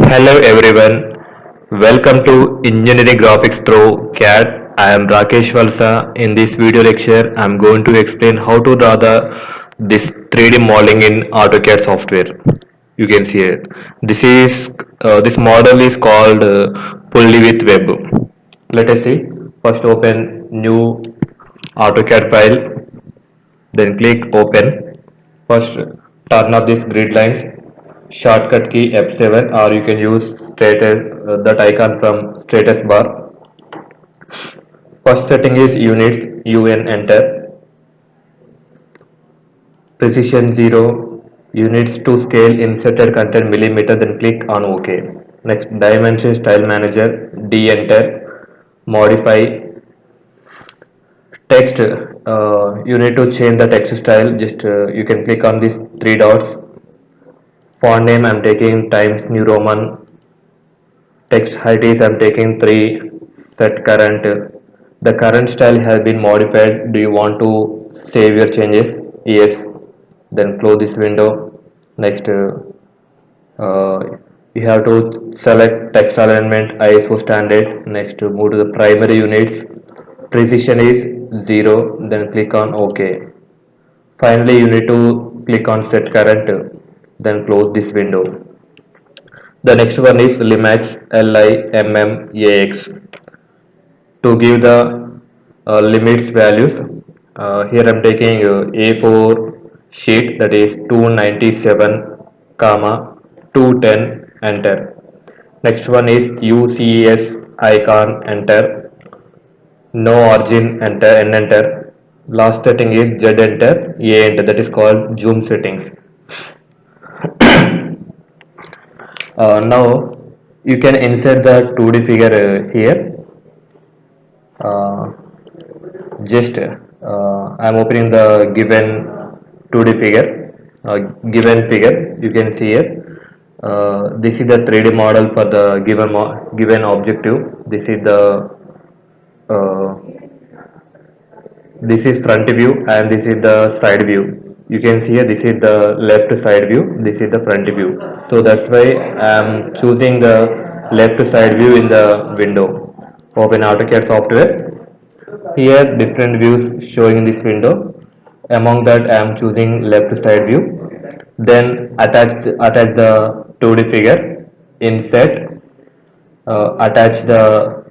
Hello everyone, welcome to Engineering Graphics through CAD. I am Rakesh Valsa. In this video lecture, I am going to explain how to draw this 3D modeling in AutoCAD software. You can see it. This model is called Pulley with Web. Let us see. First open new AutoCAD file, then click open. First turn off this grid lines, shortcut key F7, or you can use status that icon from status bar. First setting is units, UN enter, precision 0, units to scale inserted content millimeter, then click on OK. Next dimension style manager, D enter, modify text. You need to change the text style, just you can click on these three dots. Font name I'm taking Times New Roman. Text height is I'm taking 3. Set current. The current style has been modified. Do you want to save your changes? Yes. Then close this window. Next, uh, you have to select text alignment ISO standard. Next, move to the primary units. Precision is 0. Then click on OK. Finally, you need to click on set current. Then close this window. The next one is Limax LIMMAX to give the limits values. Here I'm taking A4 sheet, that is 297 comma 210, enter. Next one is UCS icon, enter. No origin, enter. N, enter. Last setting is Z, enter. A, enter, that is called zoom settings. Now you can insert the 2D figure here. Uh, just I am opening the given figure. You can see here. This is the 3D model for the given objective. Uh, this is front view and this is the side view. You can see here, this is the left side view, this is the front view. So that's why I am choosing the left side view in the window. Open AutoCAD software. Here different views showing in this window. Among that I am choosing left side view. Then attach the 2D figure. Insert. Attach the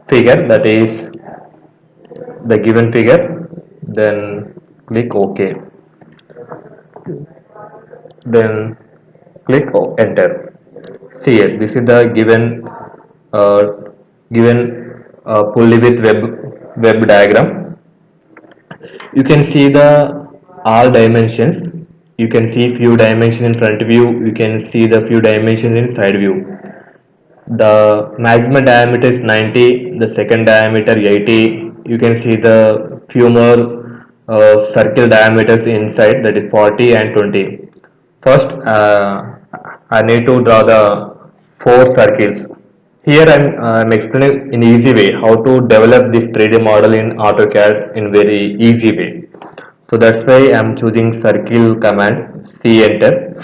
figure, that is the given figure. Then click OK. Then click enter. See here, this is the uh, given pulley with web diagram. You can see the all dimensions. You can see few dimensions in front view. You can see the few dimensions in side view. The maximum diameter is 90, the second diameter 80. You can see the few more circle diameters inside, that is 40 and 20. First, I need to draw the four circles. Here I'm explaining in easy way how to develop this 3D model in AutoCAD in very easy way. So that's why I'm choosing circle command, C, enter.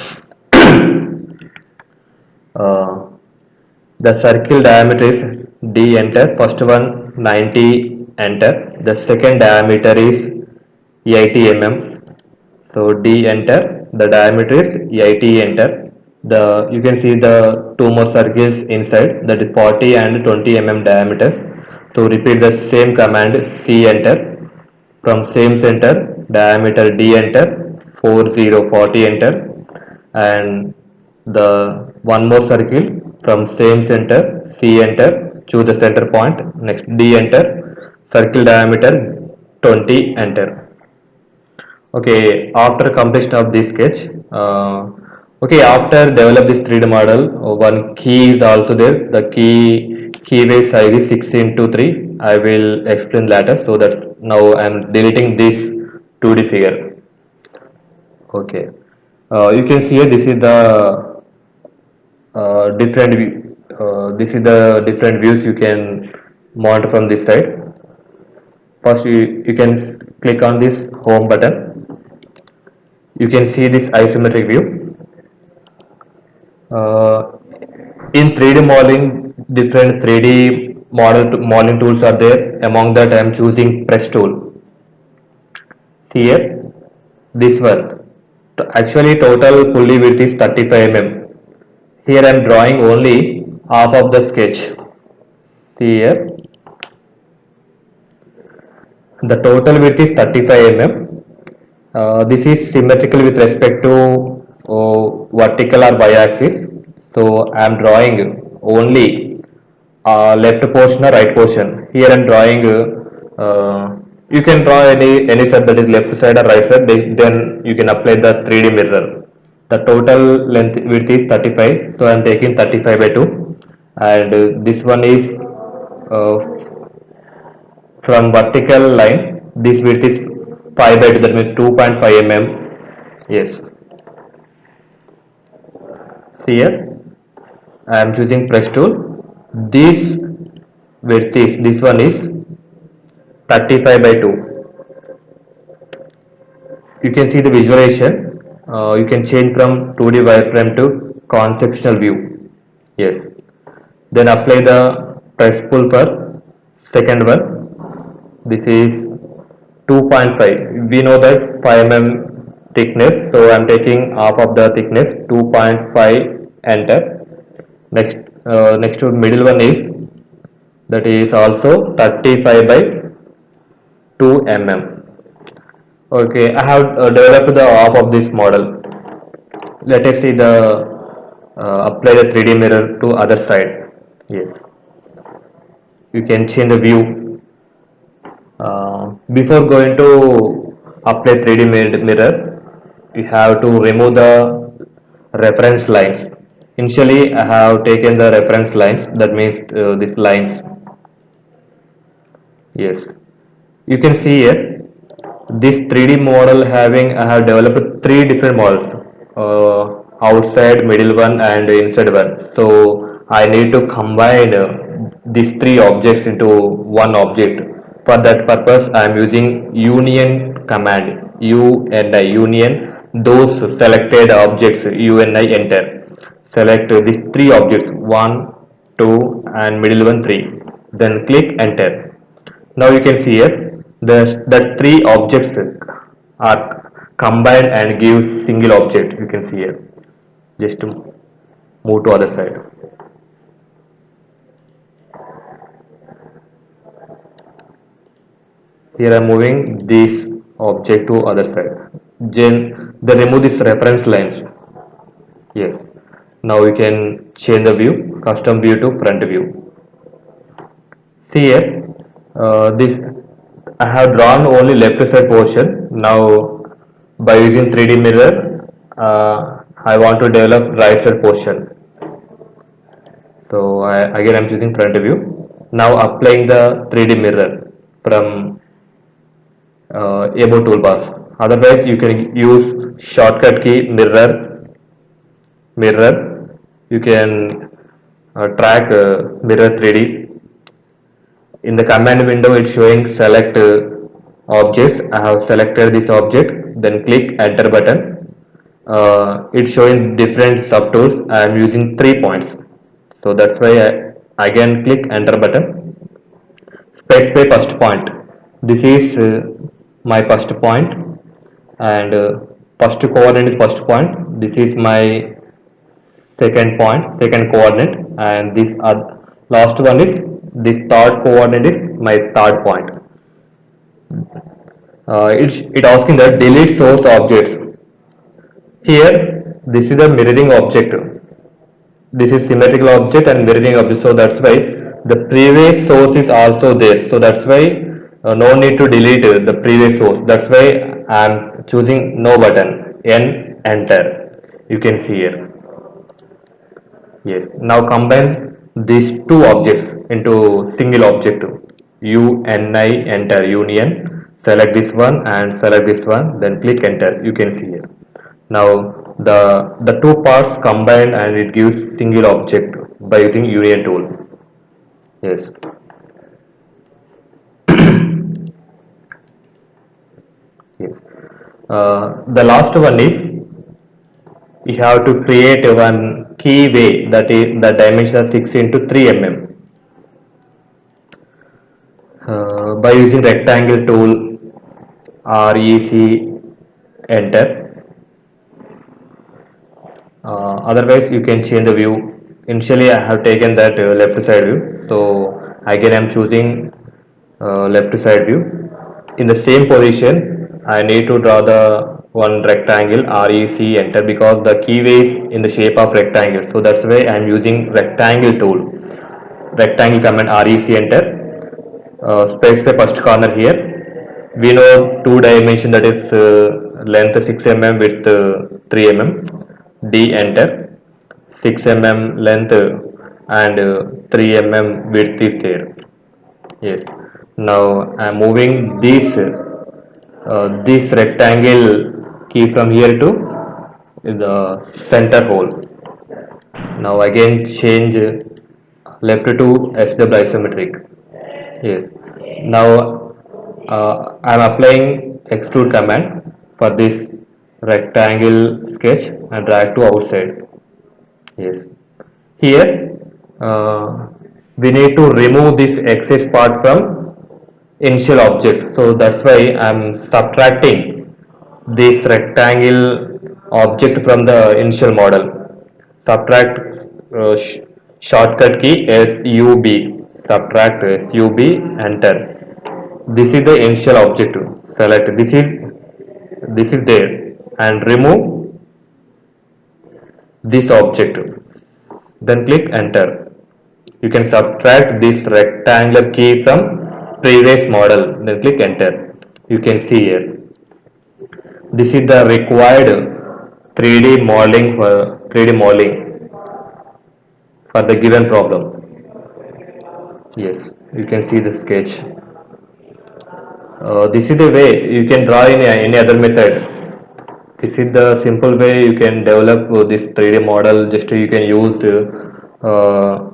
uh, the circle diameter is D, enter. First one 90, enter. The second diameter is 80 mm. So D, enter. The diameter is 80, enter. You can see the two more circles inside, that is 40 and 20 mm diameter. So repeat the same command, C, enter. From same center, diameter D, enter. 40 enter. And the one more circle from same center, C, enter. Choose the center point. Next D, enter. Circle diameter 20, enter. Okay, after completion of this sketch, okay, after develop this 3D model, one key is also there. The keyway size is 6 into 3. I will explain later. So that now I am deleting this 2D figure. Okay, you can see here, this is the different view. This is the different views you can monitor from this side. First, you can click on this home button. You can see this isometric view. Uh, In 3D modeling, different 3D modeling tools are there. Among that, I am choosing press tool. Here, this one. Actually, total pulley width is 35 mm. Here I am drawing only half of the sketch. See here, the total width is 35 mm. This is symmetrical with respect to vertical or y-axis. So I am drawing only left portion or right portion. Here I am drawing. You can draw any side, that is left side or right side. Then you can apply the 3D mirror. The total length width is 35. So I am taking 35 by 2, and this one is uh, from vertical line. This width is 5 by 2. That means 2.5 mm. Yes. See here, I am choosing press tool. This width is, this one is 35 by 2. You can see the visualization. You can change from 2D wireframe to conceptual view. Yes. Then apply the press pull for second one. This is 2.5. We know that 5 mm thickness, so I am taking half of the thickness, 2.5, enter. Next to middle one is, that is also 35 by 2 mm. Okay, I have developed the half of this model. Let us see the apply the 3D mirror to other side. Yes, you can change the view. Before going to apply 3D mirror, you have to remove the reference lines. Initially, I have taken the reference lines. That means these lines. Yes, you can see here this 3D model having, I have developed three different models, outside, middle one and inside one. So I need to combine these three objects into one object. For that purpose I am using union command, union those selected objects, uni enter. Select these three objects, 1, 2 and middle one 3. Then click enter. Now you can see here the three objects are combined and give single object. You can see here. Just to move to other side. Here I am moving this object to other side. Then remove this reference lines. Yes. Now we can change the view, custom view to front view. See here, this I have drawn only left side portion. Now by using 3D mirror, I want to develop right side portion. So again I am choosing front view. Now applying the 3D mirror from above toolbars. Otherwise you can use shortcut key mirror. You can track mirror 3D. In the command window it's showing select objects. I have selected this object, then click enter button. It's showing different subtools. I am using 3 points, so that's why I again click enter button. Specify first point. This is my first point, and first coordinate is first point. This is my second point, second coordinate, and this last one is, this third coordinate is my third point. It asking that delete source objects. Here, this is a mirroring object. This is symmetrical object and mirroring object. So that's why the previous source is also there. So that's why no need to delete the previous source. That's why I am choosing no button. N enter. You can see here. Yes. Now combine these two objects into single object. UNI enter union. Select this one and select this one. Then click enter. You can see here. Now the two parts combine and it gives single object by using union tool. Yes. Yes. The last one is you have to create one keyway, that is the dimension of 6 into 3 mm. By using rectangle tool, REC, enter. Otherwise you can change the view. Initially I have taken that left side view, so again I am choosing left side view. In the same position I need to draw the one rectangle, REC, enter, because the keyway is in the shape of rectangle, so that's why I am using rectangle tool. Rectangle command, REC, enter. Specify first corner here. We know two dimension, that is length 6 mm, width 3 mm. D, enter. 6 mm length and 3 mm width is there. Yes. Now I am moving this rectangle key from here to the center hole. Now again change left to SW isometric. Yes. Now I am applying extrude command for this rectangle sketch and drag to outside. Yes. Here we need to remove this excess part from initial object. So that's why I am subtracting this rectangle object from the initial model. Subtract shortcut key SUB. Subtract SUB, enter. This is the initial object. Select this is there and remove this object. Then click enter. You can subtract this rectangular key from previous model. Then click enter. You can see here. This is the required 3D modeling for the given problem. Yes, you can see the sketch. This is the way you can draw in any other method. This is the simple way you can develop this 3D model. Just you can use uh,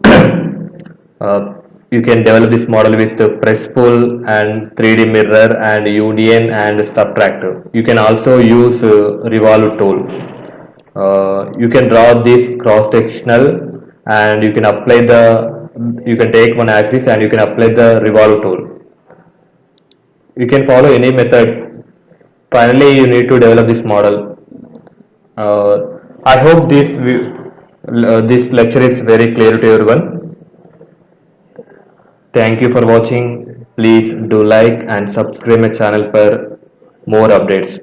you can develop this model with press pull and 3D mirror and union and subtract. You can also use revolve tool. You can draw this cross sectional and you can take one axis and you can apply the revolve tool. You can follow any method. Finally, you need to develop this model. I hope this lecture is very clear to everyone. Thank you for watching. Please do like and subscribe my channel for more updates.